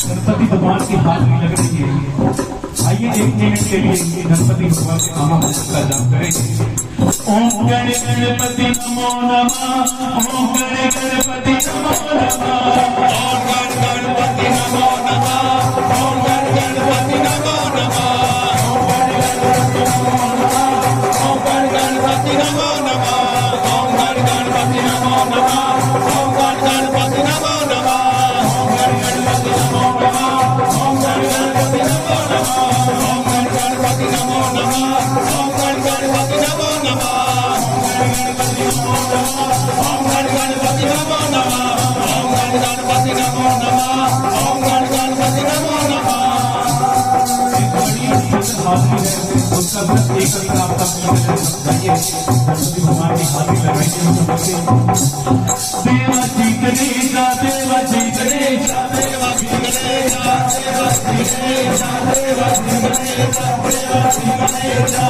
गणपति भगवान की हाजिरी लग रही है। आइए एक मिनट के लिए गणपति भगवान के नाम का जाप करें। ओम गण गणपति नमो नमः, ओम गण गणपति नमो नमः, ओम गण गणपति नमो नमः, ओम गण गणपति नमो नमः, ओम गण गणपति नमो नमः, ओम गण गणपति नमो नमः, ओम गण गणपति नमो नमः, ओम गण गणपति नमो नमः, ओम गण गणपति नमो नमः, ओम गण गणपति नमो नमः, ओम गण गणपति नमो नमः, ओम गण गणपति नमो नमः, ओम गण गणपति नमो नमः, ओम गण गणपति नमो नमः। उसका व्रत एक आपका गाइए, गणपति भगवान की हाजिरी लगाइए। देवा जी गणेशा, देवा जी गणेशा, देवा जी गणेशा, देवा जी गणेशा, देवा जी गणेशा, देवा जी गणेशा,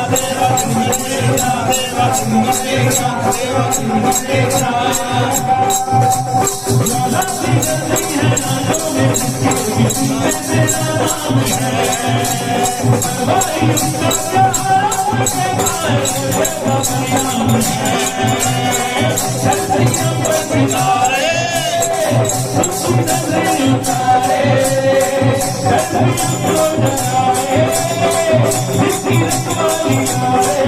देवा जी गणेशा, देवा जी गणेशा, देवा जी गणेशा। ज्वाला सी जलती है नालों में, किसी में तेरा नाम है। भाई उनका प्यार मुझे भाई देवा नाम है। धरती अंबर सितारे सुंदर उतारे, धरती अंबर जगाए, इसकी रखवाली आए,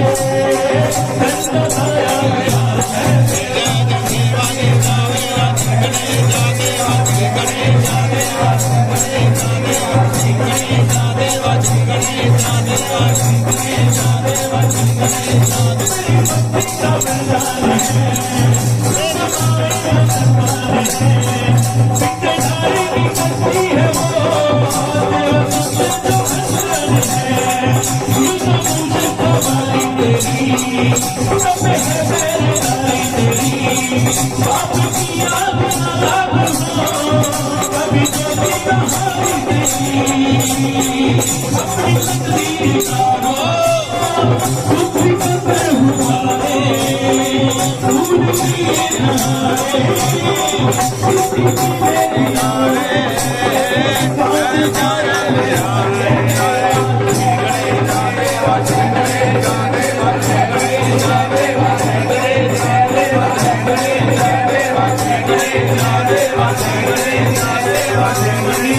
धरती आया गया है। देवा देवा देवा गणेशा, देवा जी गणेशा, देवा जी गणेशा, देवा जी गणेशा, देवा जी गणेशा, देवा जी गणेशा, देवा जी गणेशा। तेरी भक्ति का वरदान है, तेरा माया दरबार है, विघ्नधारी की शक्ति है वो, महादेव सबसे जो हसन है। युद्ध मुझे कवाली तेरी, सब है मेरे लाई तेरी, बाप किया बिना लाभ हो, कभी ज्योति कहानी तेरी। अपनी तकदीर जानो, बुद्धि का पर हुआरे, भूल किए नहारे, किसी की मेरे नारे, बात जाए यारे। गणेशा देवा जी गणेशा, देवा जी गणेशा, देवा जी गणेशा, देवा जी गणेशा, देवा जी गणेशा, देवा जी गणेशा, देवा जी गणेशा।